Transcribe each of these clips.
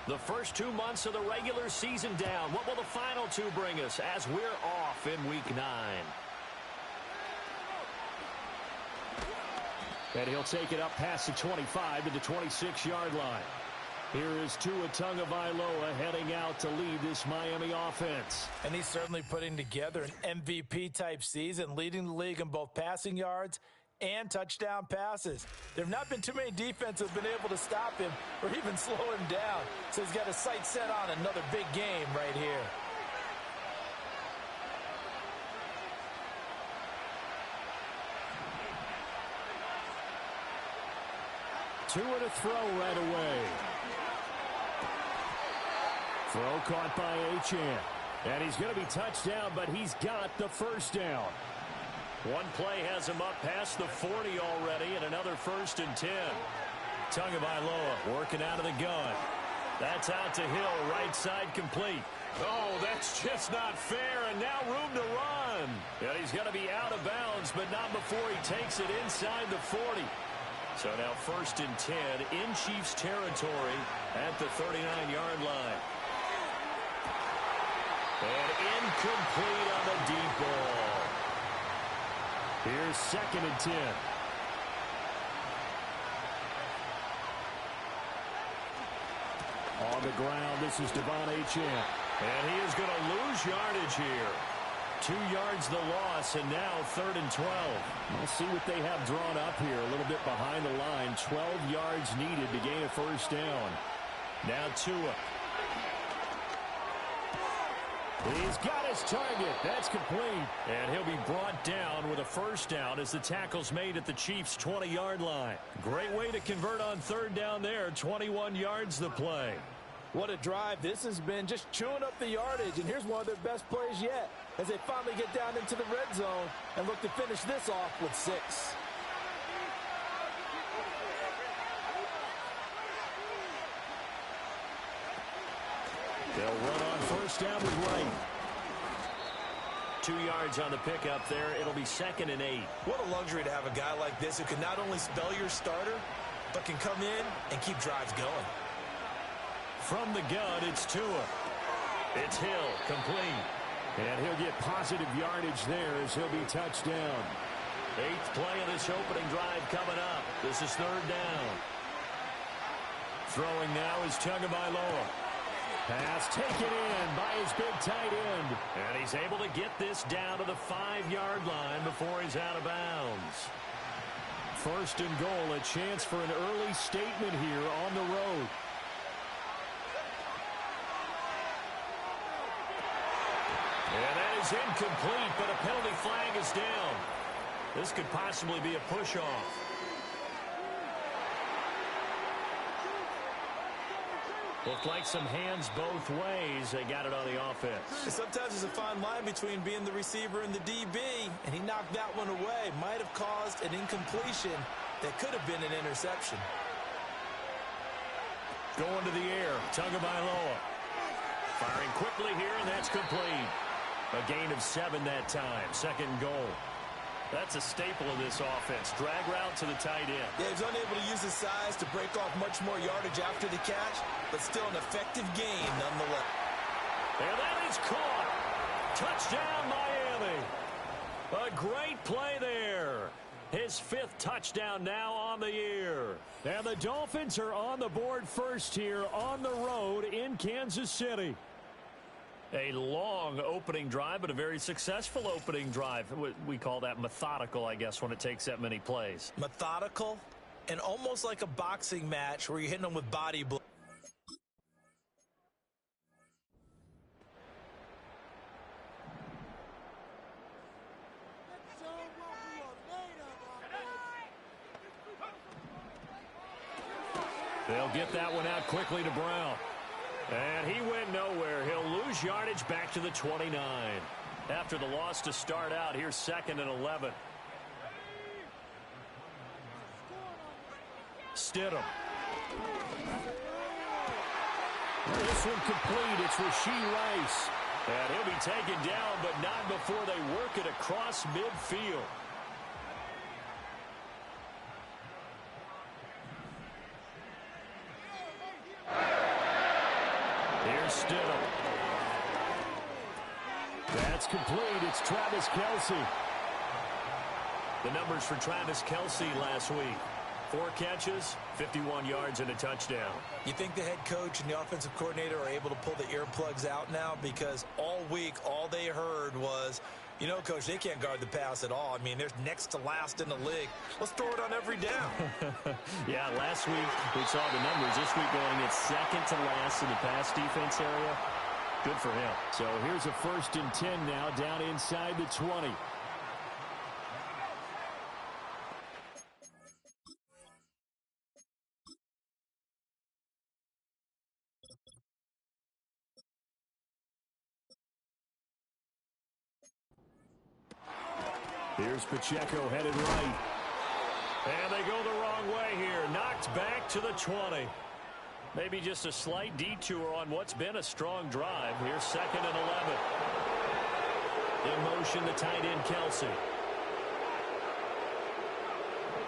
The first 2 months of the regular season down. What will the final two bring us as we're off in Week 9? And he'll take it up past the 25 to the 26-yard line. Here is Tua Tagovailoa heading out to lead this Miami offense. And he's certainly putting together an MVP-type season, leading the league in both passing yards and touchdown passes. There have not been too many defenses that have been able to stop him or even slow him down. So he's got his sights set on another big game right here. Tua to throw right away. Throw caught by Achane. And he's going to be touched down, but he's got the first down. One play has him up past the 40 already, and another 1st and 10. Tagovailoa working out of the gun. That's out to Hill, right side complete. Oh, that's just not fair, and now room to run. And he's going to be out of bounds, but not before he takes it inside the 40. So now 1st and 10 in Chiefs territory at the 39-yard line. And incomplete on the deep ball. Here's 2nd and 10. On the ground, this is Devon Achane. And he is going to lose yardage here. 2 yards the loss, and now 3rd and 12. We'll see what they have drawn up here. A little bit behind the line. 12 yards needed to gain a first down. Now Tua. He's got his target. That's complete. And he'll be brought down with a first down as the tackle's made at the Chiefs' 20-yard line. Great way to convert on 3rd down there. 21 yards the play. What a drive. This has been just chewing up the yardage, and here's one of their best plays yet as they finally get down into the red zone and look to finish this off with 6. They'll run on first down with Wright. 2 yards on the pickup there. It'll be 2nd and 8. What a luxury to have a guy like this who can not only spell your starter, but can come in and keep drives going. From the gun, it's Tua. It's Hill, complete. And he'll get positive yardage there as he'll be touched down. 8th play of this opening drive coming up. This is 3rd down. Throwing now is Tagovailoa. Pass taken in by his big tight end. And he's able to get this down to the 5-yard line before he's out of bounds. 1st and goal, a chance for an early statement here on the road. And that is incomplete, but a penalty flag is down. This could possibly be a push-off. Looked like some hands both ways. They got it on the offense. Sometimes there's a fine line between being the receiver and the DB, and he knocked that one away. Might have caused an incompletion that could have been an interception. Going to the air, Tagovailoa. Firing quickly here, and that's complete. A gain of 7 that time. 2nd goal. That's a staple of this offense. Drag route to the tight end. Yeah, he's unable to use his size to break off much more yardage after the catch, but still an effective gain nonetheless. And that is caught. Touchdown, Miami. A great play there. His 5th touchdown now on the year. And the Dolphins are on the board first here on the road in Kansas City. A long opening drive, but a very successful opening drive. We call that methodical, I guess, when it takes that many plays. Methodical and almost like a boxing match where you're hitting them with body blows. They'll get that one out quickly to Brown. And he went nowhere. He'll lose yardage back to the 29. After the loss to start out, here's 2nd and 11. Stidham. This one complete. It's Rashee Rice. And he'll be taken down, but not before they work it across midfield. Here's Stidham. That's complete. It's Travis Kelce. The numbers for Travis Kelce last week. 4 catches, 51 yards, and a touchdown. You think the head coach and the offensive coordinator are able to pull the earplugs out now? Because all week, all they heard was, you know, Coach, they can't guard the pass at all. I mean, they're next to last in the league. Let's throw it on every down. Yeah, last week we saw the numbers. This week going at second to last in the pass defense area. Good for him. So here's a 1st and 10 now down inside the 20. Here's Pacheco headed right. And they go the wrong way here. Knocked back to the 20. Maybe just a slight detour on what's been a strong drive. Here's 2nd and 11. In motion, the tight end, Kelce.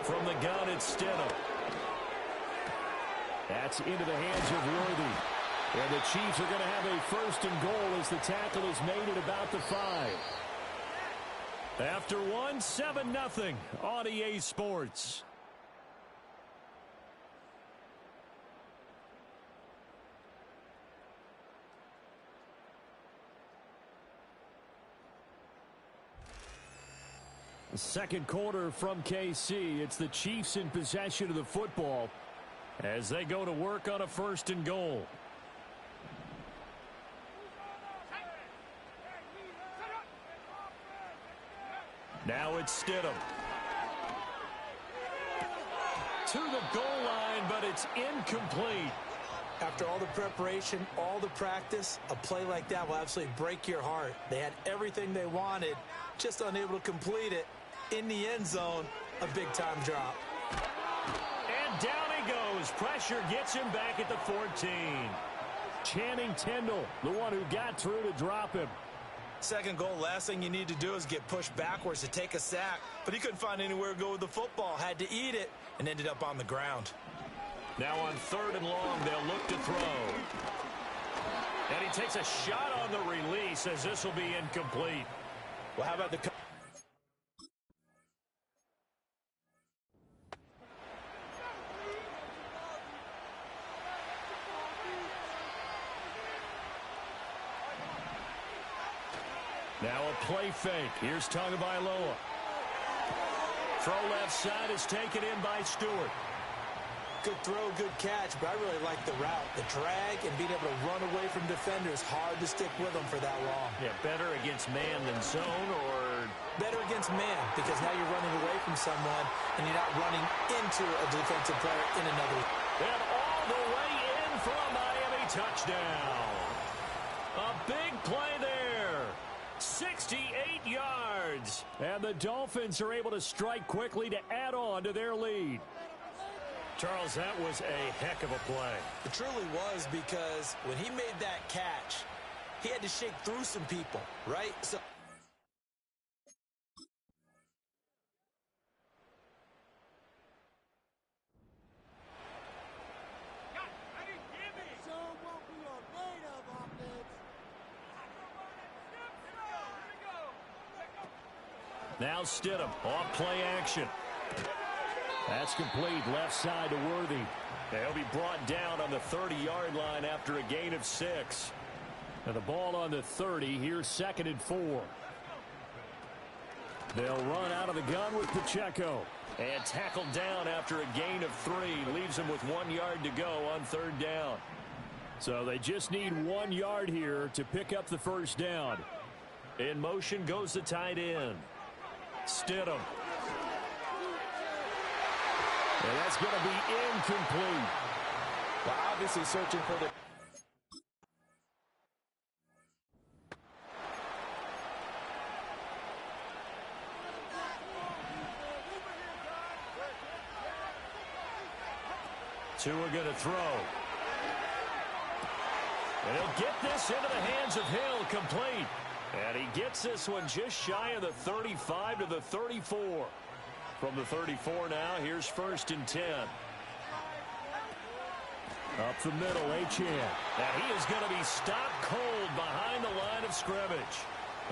From the gun, it's Stidham. That's into the hands of Worthy. And the Chiefs are going to have a 1st and goal as the tackle is made at about the 5. After 1, 7-0 on EA Sports. The 2nd quarter from KC. It's the Chiefs in possession of the football as they go to work on a 1st and goal. Now it's Stidham. To the goal line, but it's incomplete. After all the preparation, all the practice, a play like that will absolutely break your heart. They had everything they wanted, just unable to complete it. In the end zone, a big-time drop. And down he goes. Pressure gets him back at the 14. Channing Tindall, the one who got through to drop him. 2nd goal, last thing you need to do is get pushed backwards to take a sack. But he couldn't find anywhere to go with the football. Had to eat it and ended up on the ground. Now on 3rd and long, they'll look to throw. And he takes a shot on the release as this will be incomplete. Well, how about the... Now a play fake. Here's Tagovailoa. Throw left side is taken in by Stewart. Good throw, good catch, but I really like the route. The drag and being able to run away from defenders. Hard to stick with them for that long. Yeah, better against man than zone, or... Better against man, because now you're running away from someone and you're not running into a defensive player in another. And all the way in for a Miami touchdown. A big play there. 68 yards. And the Dolphins are able to strike quickly to add on to their lead. Charles, that was a heck of a play. It truly was, because when he made that catch, he had to shake through some people, right? So now Stidham off play action. That's complete, left side to Worthy. They'll be brought down on the 30-yard line after a gain of 6. Now the ball on the 30. Here's 2nd and 4. They'll run out of the gun with Pacheco. And tackled down after a gain of 3. Leaves them with 1 yard to go on 3rd down. So they just need 1 yard here to pick up the 1st down. In motion goes the tight end. Stidham. And that's going to be incomplete. Well, obviously searching for the... Tua going to throw. And he'll get this into the hands of Hill, complete. And he gets this one just shy of the 35 to the 34. From the 34 now, here's 1st and 10. Up the middle, Achane. And he is going to be stopped cold behind the line of scrimmage.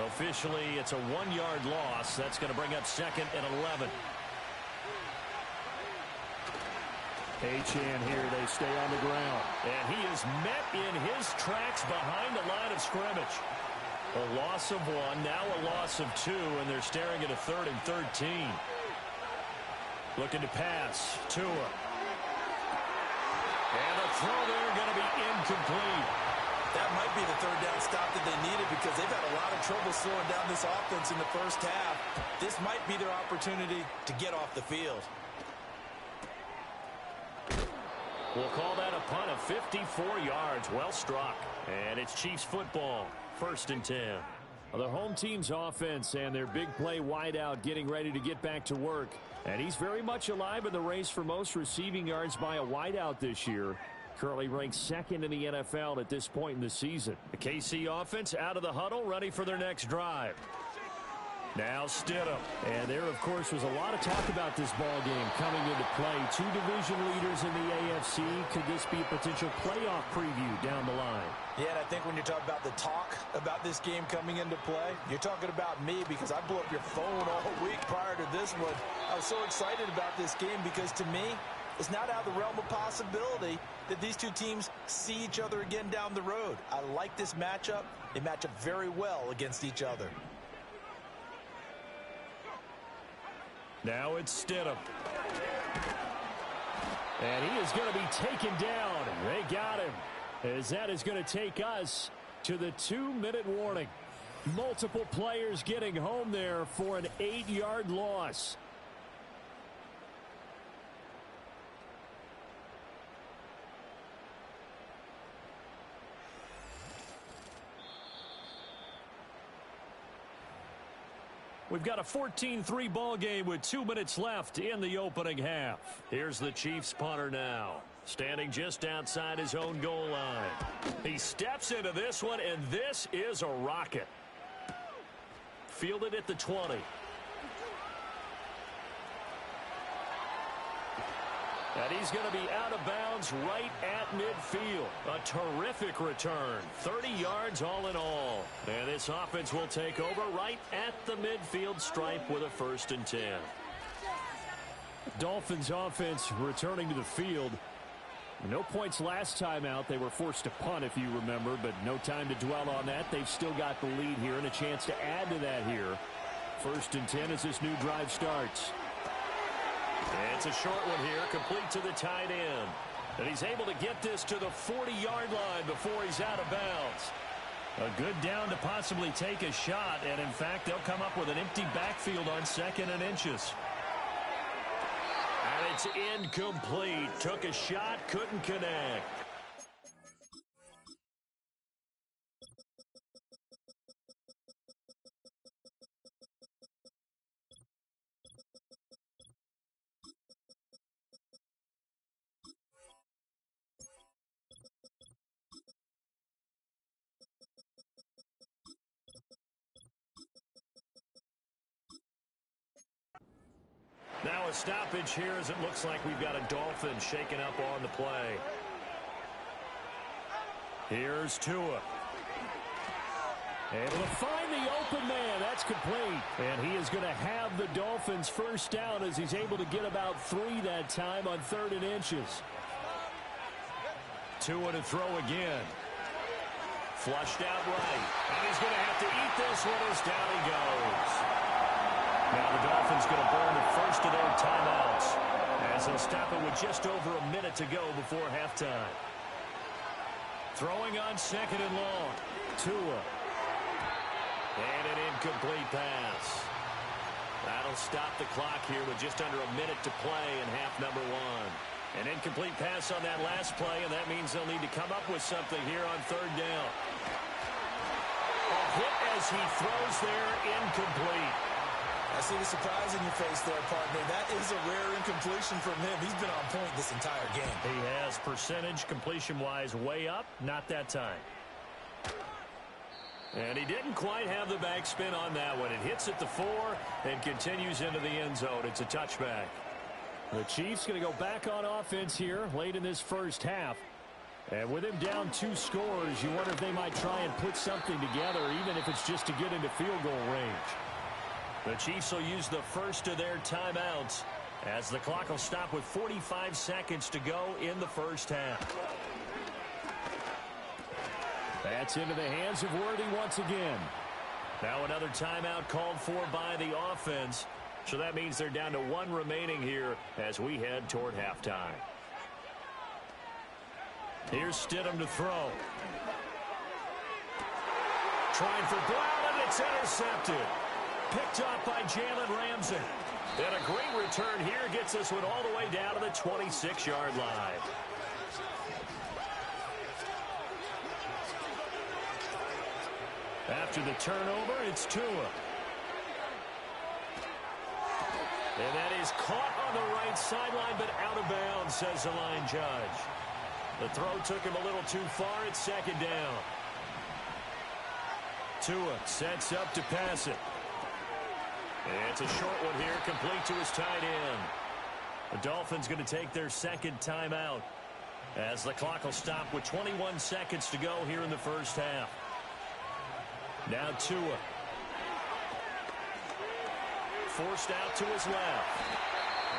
Officially, it's a 1-yard loss. That's going to bring up 2nd and 11. Achane here, they stay on the ground. And he is met in his tracks behind the line of scrimmage. A loss of 1, now a loss of 2, and they're staring at a 3rd and 13. Looking to pass, Tua. And the throw there going to be incomplete. That might be the 3rd down stop that they needed because they've had a lot of trouble slowing down this offense in the first half. This might be their opportunity to get off the field. We'll call that a punt of 54 yards. Well struck. And it's Chiefs football. 1st and 10. The home team's offense and their big play wideout getting ready to get back to work. And he's very much alive in the race for most receiving yards by a wideout this year. Currently ranked 2nd in the NFL at this point in the season. The KC offense out of the huddle, ready for their next drive. Now Stidham. And there, of course, was a lot of talk about this ball game coming into play. 2 division leaders in the AFC. Could this be a potential playoff preview down the line? Yeah, and I think when you talk about the talk about this game coming into play, you're talking about me because I blew up your phone all week prior to this one. I was so excited about this game because to me, it's not out of the realm of possibility that these two teams see each other again down the road. I like this matchup. They match up very well against each other. Now it's Stidham. And he is going to be taken down. They got him. As that is going to take us to the 2-minute warning. Multiple players getting home there for an 8-yard loss. We've got a 14-3 ball game with 2 minutes left in the opening half. Here's the Chiefs punter now, standing just outside his own goal line. He steps into this one, and this is a rocket. Fielded at the 20. And he's going to be out of bounds right at midfield. A terrific return. 30 yards all in all. And this offense will take over right at the midfield stripe with a 1st and 10. Dolphins offense returning to the field. No points last time out. They were forced to punt, if you remember, but no time to dwell on that. They've still got the lead here and a chance to add to that here. 1st and 10 as this new drive starts. It's a short one here, complete to the tight end. And he's able to get this to the 40-yard line before he's out of bounds. A good down to possibly take a shot, and in fact, they'll come up with an empty backfield on 2nd and inches. And it's incomplete. Took a shot, couldn't connect. Now a stoppage here as it looks like we've got a Dolphin shaken up on the play. Here's Tua. Able to find the open man. That's complete. And he is going to have the Dolphins 1st down as he's able to get about 3 that time on 3rd and inches. Tua to throw again. Flushed out right. And he's going to have to eat this one as down he goes. Now the Dolphins going to burn the first of their timeouts as they'll stop it with just over a minute to go before halftime. Throwing on 2nd and long. Tua. And an incomplete pass. That'll stop the clock here with just under a minute to play in half number 1. An incomplete pass on that last play, and that means they'll need to come up with something here on 3rd down. A hit as he throws there, incomplete. I see the surprise in your face there, partner. That is a rare incompletion from him. He's been on point this entire game. He has percentage completion-wise way up. Not that time. And he didn't quite have the backspin on that one. It hits at the 4 and continues into the end zone. It's a touchback. The Chiefs going to go back on offense here late in this first half. And with him down 2 scores, you wonder if they might try and put something together, even if it's just to get into field goal range. The Chiefs will use the first of their timeouts as the clock will stop with 45 seconds to go in the first half. That's into the hands of Worthy once again. Now another timeout called for by the offense. So that means they're down to 1 remaining here as we head toward halftime. Here's Stidham to throw. Trying for Brown, and it's intercepted. Picked up by Jalen Ramsey. And a great return here gets this one all the way down to the 26-yard line. After the turnover, it's Tua. And that is caught on the right sideline, but out of bounds, says the line judge. The throw took him a little too far. It's second down. Tua sets up to pass it. And it's a short one here, complete to his tight end. The Dolphins going to take their second timeout as the clock will stop with 21 seconds to go here in the first half. Now Tua. Forced out to his left.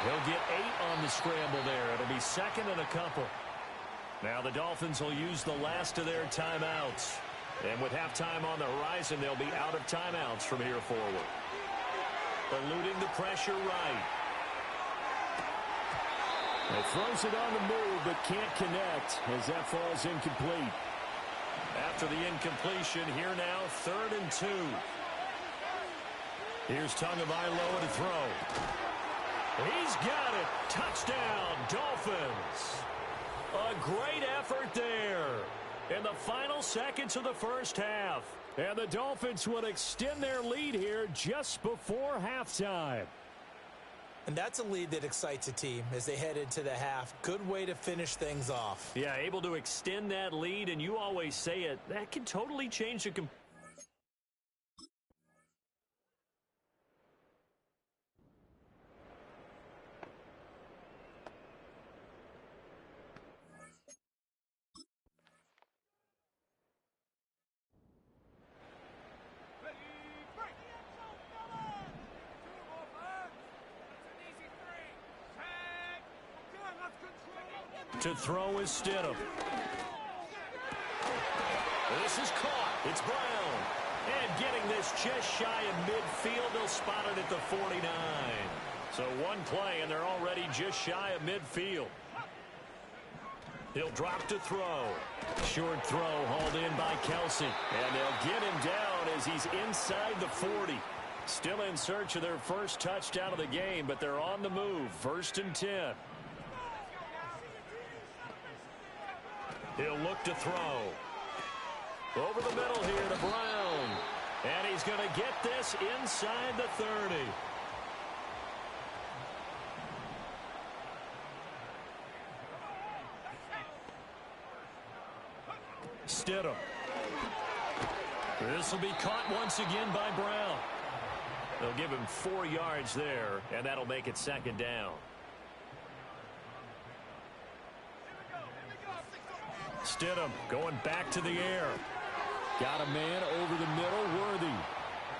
He'll get 8 on the scramble there. It'll be second and a couple. Now the Dolphins will use the last of their timeouts. And with halftime on the horizon, they'll be out of timeouts from here forward. Eluding the pressure right. He throws it on the move but can't connect as that falls incomplete. After the incompletion, here now, 3rd and 2. Here's Tagovailoa to throw. He's got it. Touchdown, Dolphins. A great effort there in the final seconds of the first half. And the Dolphins will extend their lead here just before halftime. And that's a lead that excites a team as they head into the half. Good way to finish things off. Yeah, able to extend that lead, and you always say it, that can totally change the to throw is Stidham. This is caught. It's Brown. And getting this just shy of midfield. They'll spot it at the 49. So one play, and they're already just shy of midfield. He'll drop to throw. Short throw hauled in by Kelsey. And they'll get him down as he's inside the 40. Still in search of their first touchdown of the game, but they're on the move. 1st and 10. He'll look to throw. Over the middle here to Brown. And he's going to get this inside the 30. Stidham. This will be caught once again by Brown. They'll give him 4 yards there, and that'll make it second down. Stidham going back to the air. Got a man over the middle, Worthy.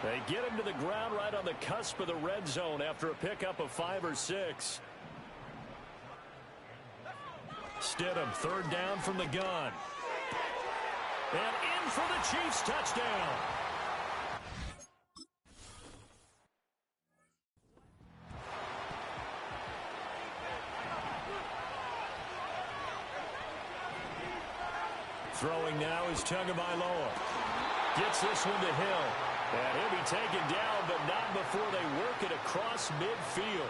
They get him to the ground right on the cusp of the red zone after a pickup of 5 or 6. Stidham, 3rd down from the gun. And in for the Chiefs touchdown. Throwing now is Tagovailoa. Gets this one to Hill. And he'll be taken down, but not before they work it across midfield.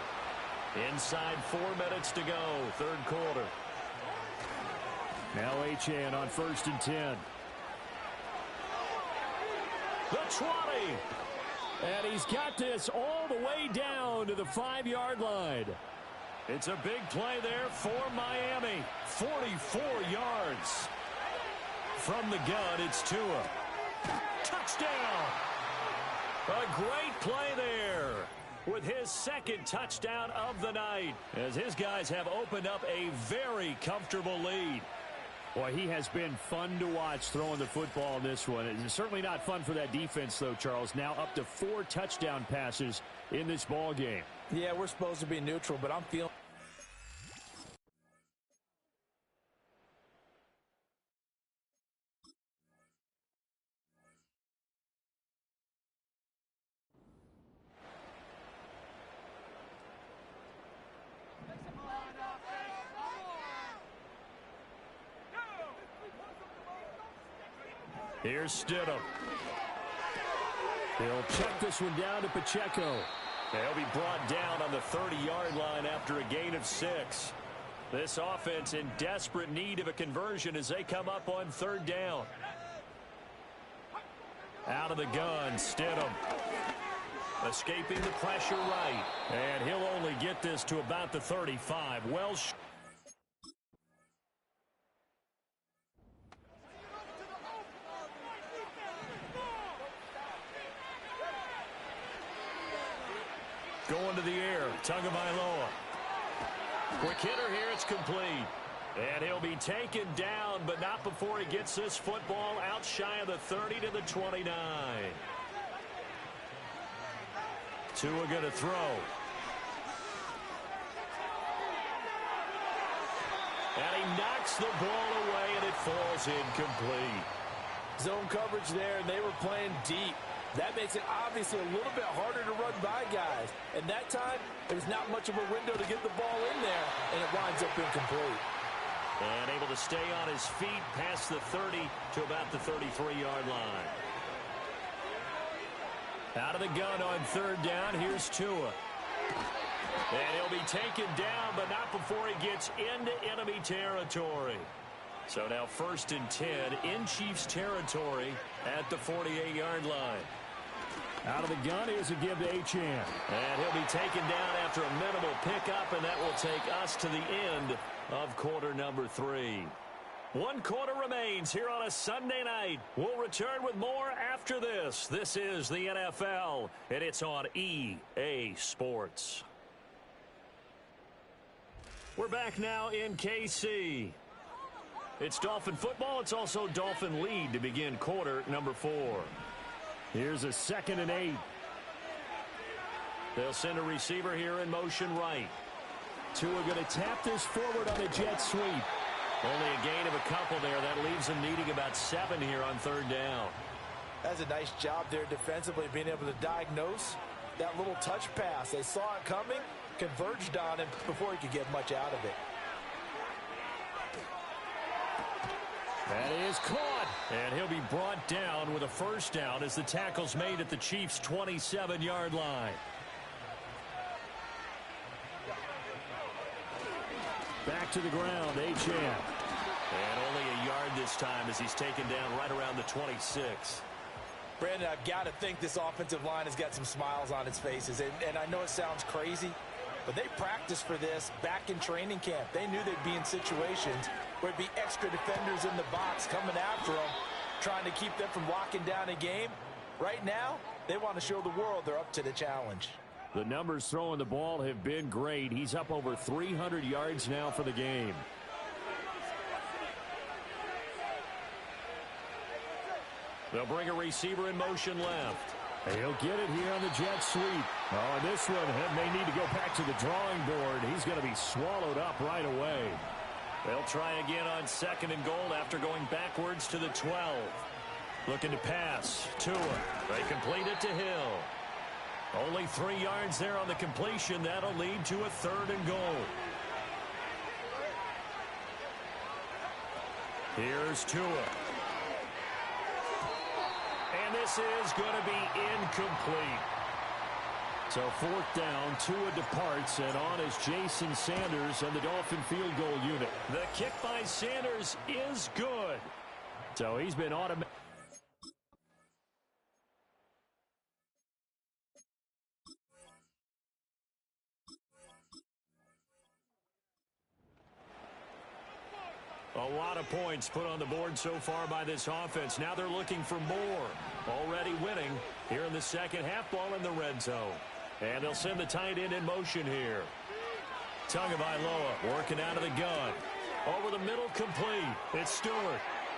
Inside 4 minutes to go, 3rd quarter. Now Achane on 1st and 10. The 20. And he's got this all the way down to the 5-yard line. It's a big play there for Miami. 44 yards. From the gun, it's Tua. Touchdown! A great play there with his 2nd touchdown of the night as his guys have opened up a very comfortable lead. Boy, he has been fun to watch throwing the football in this one. It's certainly not fun for that defense, though, Charles. Now up to 4 touchdown passes in this ball game. Yeah, we're supposed to be neutral, but I'm feeling... Here's Stidham. He'll check this one down to Pacheco. They'll be brought down on the 30-yard line after a gain of 6. This offense in desperate need of a conversion as they come up on 3rd down. Out of the gun, Stidham. Escaping the pressure right. And he'll only get this to about the 35. Going to the air, Tagovailoa. Quick hitter here, it's complete. And he'll be taken down, but not before he gets this football out shy of the 30 to the 29. Tua going to throw. And he knocks the ball away, and it falls incomplete. Zone coverage there, and they were playing deep. That makes it obviously a little bit harder to run by guys. And that time, there's not much of a window to get the ball in there, and it winds up incomplete. And able to stay on his feet past the 30 to about the 33-yard line. Out of the gun on 3rd down, here's Tua. And he'll be taken down, but not before he gets into enemy territory. So now 1st and 10 in Chiefs territory at the 48-yard line. Out of the gun, here's a give to Achane. And he'll be taken down after a minimal pickup, and that will take us to the end of quarter number 3. 1 quarter remains here on a Sunday night. We'll return with more after this. This is the NFL, and it's on EA Sports. We're back now in KC. It's Dolphin football. It's also Dolphin lead to begin quarter number 4. Here's a 2nd and 8. They'll send a receiver here in motion right. Tua going to tap this forward on a jet sweep. Only a gain of a couple there. That leaves them needing about 7 here on 3rd down. That's a nice job there defensively, being able to diagnose that little touch pass. They saw it coming, converged on him before he could get much out of it. That is caught, and he'll be brought down with a 1st down as the tackle's made at the Chiefs' 27-yard line. Back to the ground, Achane. And only a yard this time as he's taken down right around the 26. Brandon, I've got to think this offensive line has got some smiles on its faces, and I know it sounds crazy, but they practiced for this back in training camp. They knew they'd be in situations where it'd be extra defenders in the box coming after them, trying to keep them from locking down a game. Right now, they want to show the world they're up to the challenge. The numbers throwing the ball have been great. He's up over 300 yards now for the game. They'll bring a receiver in motion left. He'll get it here on the jet sweep. Oh, and this one may need to go back to the drawing board. He's going to be swallowed up right away. They'll try again on 2nd and goal after going backwards to the 12. Looking to pass. Tua. They complete it to Hill. Only 3 yards there on the completion. That'll lead to a 3rd and goal. Here's Tua. And this is going to be incomplete. So 4th down, Tua departs, and on is Jason Sanders and the Dolphin field goal unit. The kick by Sanders is good. So he's been automatic. A lot of points put on the board so far by this offense. Now they're looking for more. Already winning here in the second half, ball in the red zone. And they'll send the tight end in motion here. Tagovailoa working out of the gun. Over the middle, complete. It's Stewart.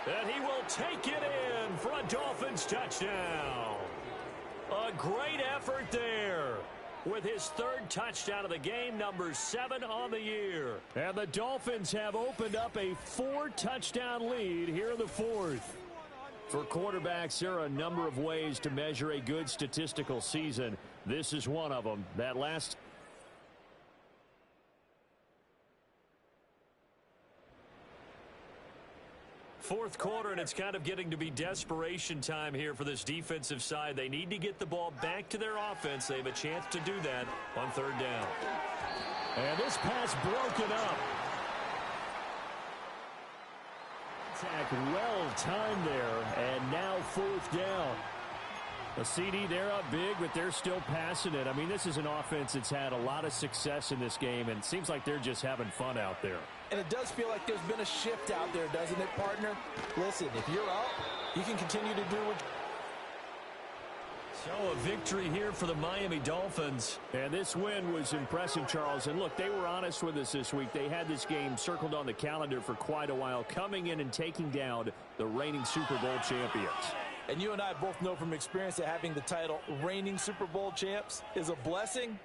And he will take it in for a Dolphins touchdown. A great effort there with his third touchdown of the game, number 7 on the year. And the Dolphins have opened up a 4-touchdown lead here in the fourth. For quarterbacks, there are a number of ways to measure a good statistical season. This is one of them. That last fourth quarter, and it's kind of getting to be desperation time here for this defensive side. They need to get the ball back to their offense. They have a chance to do that on third down. And this pass broken up. Attack well timed there, and now fourth down. A CD, they're up big, but they're still passing it. I mean, this is an offense that's had a lot of success in this game, and it seems like they're just having fun out there. And it does feel like there's been a shift out there, doesn't it, partner? Listen, if you're up, you can continue to do what... So a victory here for the Miami Dolphins. And this win was impressive, Charles. And look, they were honest with us this week. They had this game circled on the calendar for quite a while, coming in and taking down the reigning Super Bowl champions. And you and I both know from experience that having the title reigning Super Bowl champs is a blessing,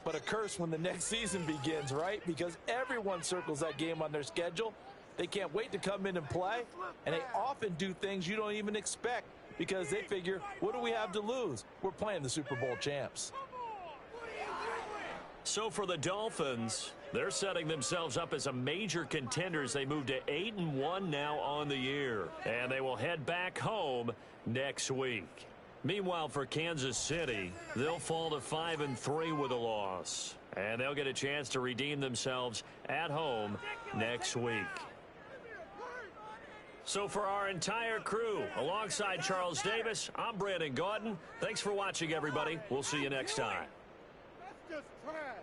but a curse when the next season begins, right? Because everyone circles that game on their schedule. They can't wait to come in and play, and they often do things you don't even expect because they figure, what do we have to lose? We're playing the Super Bowl champs. So for the Dolphins, they're setting themselves up as a major contender as they move to 8-1 now on the year. And they will head back home next week. Meanwhile, for Kansas City, they'll fall to 5-3 with a loss. And they'll get a chance to redeem themselves at home next week. So for our entire crew, alongside Charles Davis, I'm Brandon Gaudin. Thanks for watching, everybody. We'll see you next time. That's just trash.